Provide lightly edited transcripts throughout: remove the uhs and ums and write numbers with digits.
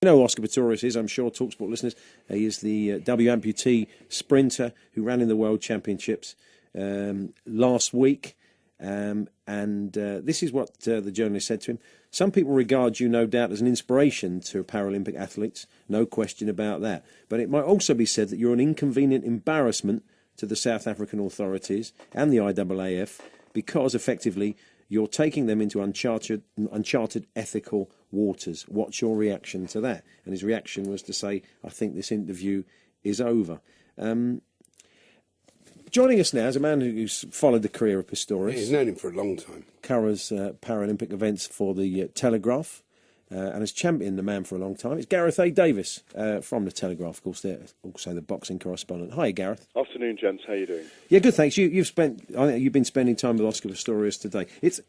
You know who Oscar Pistorius is, I'm sure, TalkSport listeners. He is the W amputee sprinter who ran in the World Championships last week. And this is what the journalist said to him. Some people regard you, no doubt, as an inspiration to Paralympic athletes. No question about that. But it might also be said that you're an inconvenient embarrassment to the South African authorities and the IAAF because, effectively, you're taking them into uncharted ethical waters. What's your reaction to that? And his reaction was to say, I think this interview is over. Joining us now is a man who's followed the career of Pistorius. Yeah, he's known him for a long time. Covers Paralympic events for the Telegraph and has championed the man for a long time. It's Gareth A. Davis from the Telegraph, of course. They're also the boxing correspondent. Hi, Gareth. Afternoon, gents. How are you doing? Yeah, good, thanks. I think you've been spending time with Oscar Pistorius today. It's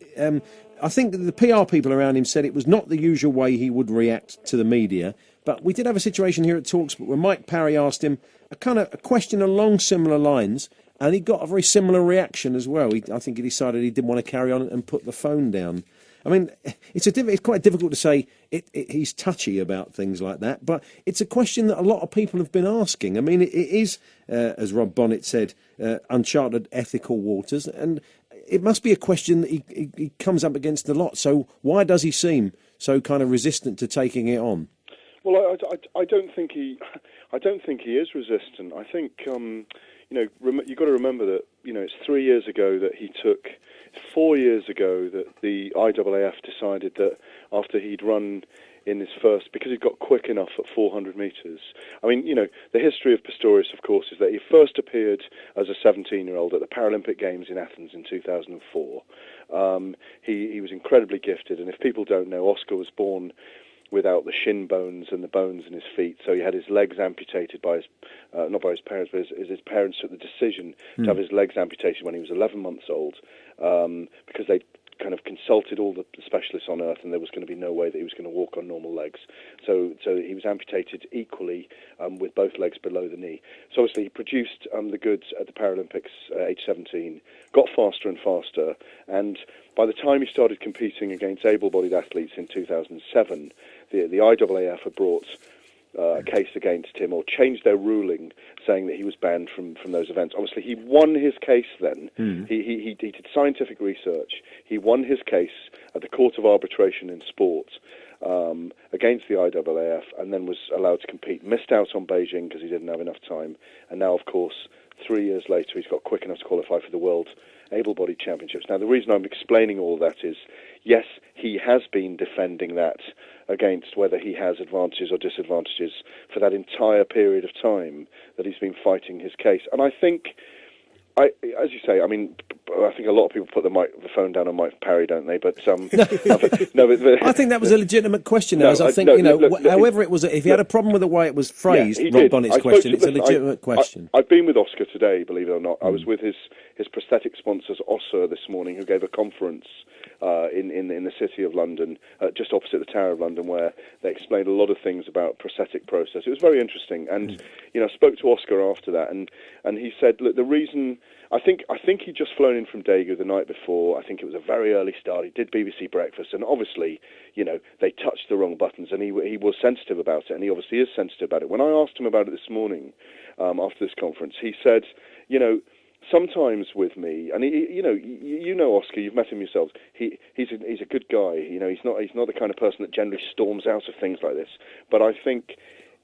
I think the PR people around him said it was not the usual way he would react to the media, but we did have a situation here at TalkSport where Mike Parry asked him a question along similar lines. And he got a very similar reaction as well. I think he decided he didn't want to carry on and put the phone down. I mean, it's quite difficult to say he's touchy about things like that, but it's a question that a lot of people have been asking. I mean, it is, as Rob Bonnet said, uncharted ethical waters, and it must be a question that he comes up against a lot. So why does he seem so kind of resistant to taking it on? Well, I don't think he is resistant. I think you've got to remember that it's 3 years ago that he took. 4 years ago that the IAAF decided that after he'd run in his first, because he got quick enough at 400 metres. I mean, the history of Pistorius, of course, is that he first appeared as a 17-year-old at the Paralympic Games in Athens in 2004. He was incredibly gifted, and if people don't know, Oscar was born without the shin bones and the bones in his feet, so he had his legs amputated by his, not by his parents, but his parents took the decision to have his legs amputated when he was 11 months old, because they kind of consulted all the specialists on earth, and there was going to be no way that he was going to walk on normal legs. So he was amputated equally with both legs below the knee. So obviously he produced the goods at the Paralympics age 17, got faster and faster, and by the time he started competing against able-bodied athletes in 2007, the IAAF had brought a case against him, or changed their ruling, saying that he was banned from those events. Obviously, he won his case then. He did scientific research. He won his case at the Court of Arbitration in Sport against the IAAF, and then was allowed to compete. Missed out on Beijing because he didn't have enough time. And now, of course, 3 years later, he's got quick enough to qualify for the World Able-Bodied Championships. Now, the reason I'm explaining all that is, yes, he has been defending that against whether he has advantages or disadvantages for that entire period of time that he's been fighting his case. And I think, as you say, I mean, I think a lot of people put the phone down on Mike Parry, don't they? But no, I think that was a legitimate question. However it was, if he had a problem with the way it was phrased, Rob Bonnet's question, it's a legitimate question. I've been with Oscar today, believe it or not. I was with his prosthetic sponsors, Osser, this morning, who gave a conference in the city of London, just opposite the Tower of London, where they explained a lot of things about prosthetic process. It was very interesting, and I spoke to Oscar after that, and he said, look, the reason I think he'd just flown in from Daegu the night before. I think it was a very early start. He did BBC Breakfast, and obviously, they touched the wrong buttons, and he was sensitive about it, and he obviously is sensitive about it. When I asked him about it this morning after this conference, he said, sometimes with me, and Oscar, you've met him yourselves. He's a good guy. He's not the kind of person that generally storms out of things like this. But I think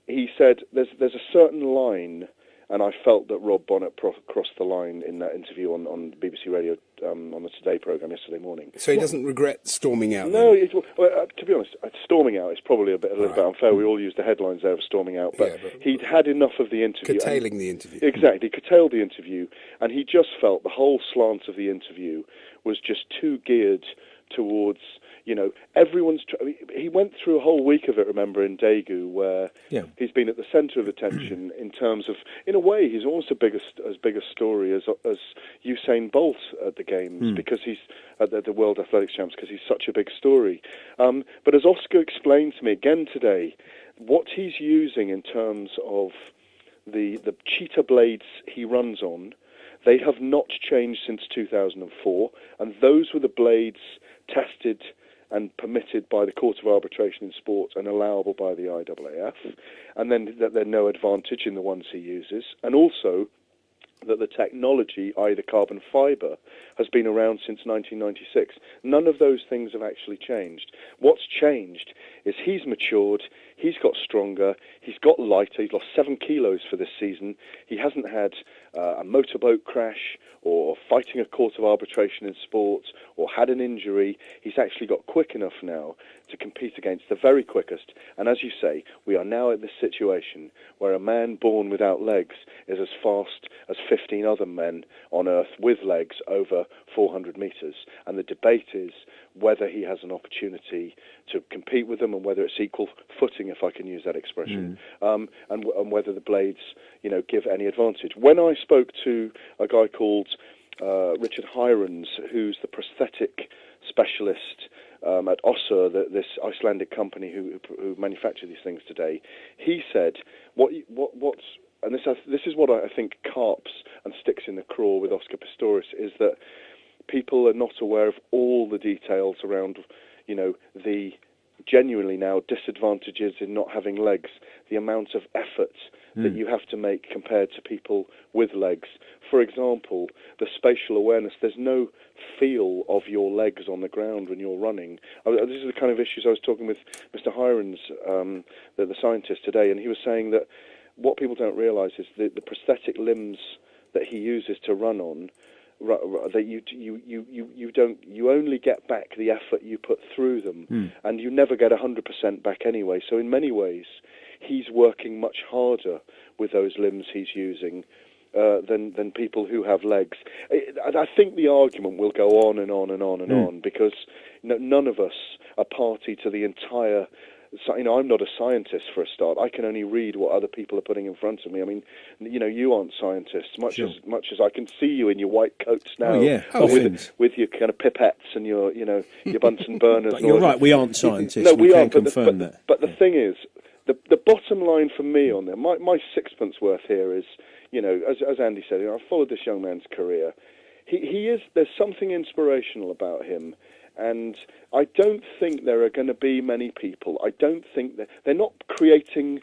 he said there's a certain line, and I felt that Rob Bonnet crossed the line in that interview on BBC Radio on the Today programme yesterday morning. So he doesn't regret storming out? No, to be honest, storming out is probably a little bit unfair. We all use the headlines there of storming out, but he'd had enough of the interview. Curtailing the interview. Exactly, curtailed the interview, and he just felt the whole slant of the interview was just too geared towards, he went through a whole week of it, remember, in Daegu, where he's been at the centre of attention in terms of, in a way, he's almost as big a story as Usain Bolt at the Games, because he's at the World Athletics Champs, because he's such a big story. But as Oscar explained to me again today, what he's using in terms of the cheetah blades he runs on, they have not changed since 2004, and those were the blades tested and permitted by the Court of Arbitration in Sport and allowable by the IAAF, and then that there's no advantage in the ones he uses, and also that the technology, i.e. the carbon fibre, has been around since 1996. None of those things have actually changed. What's changed is he's matured, he's got stronger, he's got lighter, he's lost 7 kilos for this season, he hasn't had a motorboat crash or fighting a court of arbitration in sport or had an injury. He's actually got quick enough now to compete against the very quickest. And as you say, we are now at this situation where a man born without legs is as fast as 15 other men on Earth with legs over 400 metres. And the debate is whether he has an opportunity to compete with them and whether it's equal footing, if I can use that expression, and whether the blades, give any advantage. When I spoke to a guy called Richard Hirons, who's the prosthetic specialist at Ossa, this Icelandic company who manufacture these things today, he said what's and this is what I think carps and sticks in the craw with Oscar Pistorius, is that people are not aware of all the details around, the genuinely now disadvantages in not having legs, the amount of effort that you have to make compared to people with legs. For example, the spatial awareness, there's no feel of your legs on the ground when you're running. This is the kind of issues I was talking with Mr. Hirons, the scientist, today, and he was saying that what people don't realise is the prosthetic limbs that he uses to run on, that you only get back the effort you put through them, and you never get 100% back anyway. So in many ways, he's working much harder with those limbs he's using than people who have legs. I think the argument will go on and on and on and on, because none of us are party to the entire. I'm not a scientist for a start. I can only read what other people are putting in front of me. I mean, you aren't scientists, much as I can see you in your white coats now, with your kind of pipettes and your Bunsen burners. But you're right, we aren't scientists. No, we can't aren't. confirm that. But the thing is, the bottom line for me on there, my sixpence worth here is, as Andy said, I've followed this young man's career. There's something inspirational about him. And I don't think there are going to be many people. I don't think they're not creating.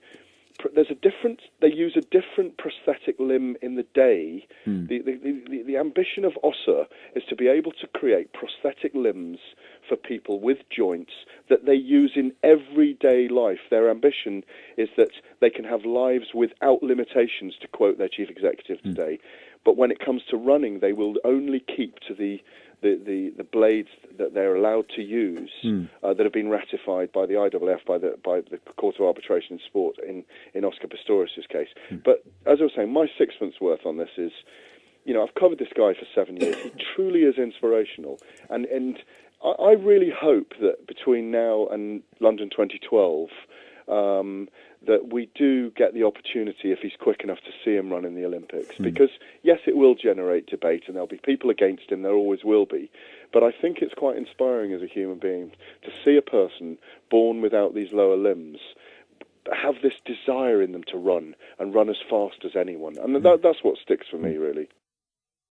There's a different. They use a different prosthetic limb in the day. The ambition of Ossa is to be able to create prosthetic limbs for people with joints that they use in everyday life. Their ambition is that they can have lives without limitations, to quote their chief executive today. But when it comes to running, they will only keep to the blades that they're allowed to use that have been ratified by the IAAF, by the Court of Arbitration in Sport in Oscar Pistorius' case. But as I was saying, my sixpence worth on this is, I've covered this guy for 7 years. He truly is inspirational, and I really hope that between now and London 2012. That we do get the opportunity, if he's quick enough, to see him run in the Olympics. Because, yes, it will generate debate, and there'll be people against him, there always will be. But I think it's quite inspiring as a human being to see a person born without these lower limbs have this desire in them to run, and run as fast as anyone. And that's what sticks for me, really.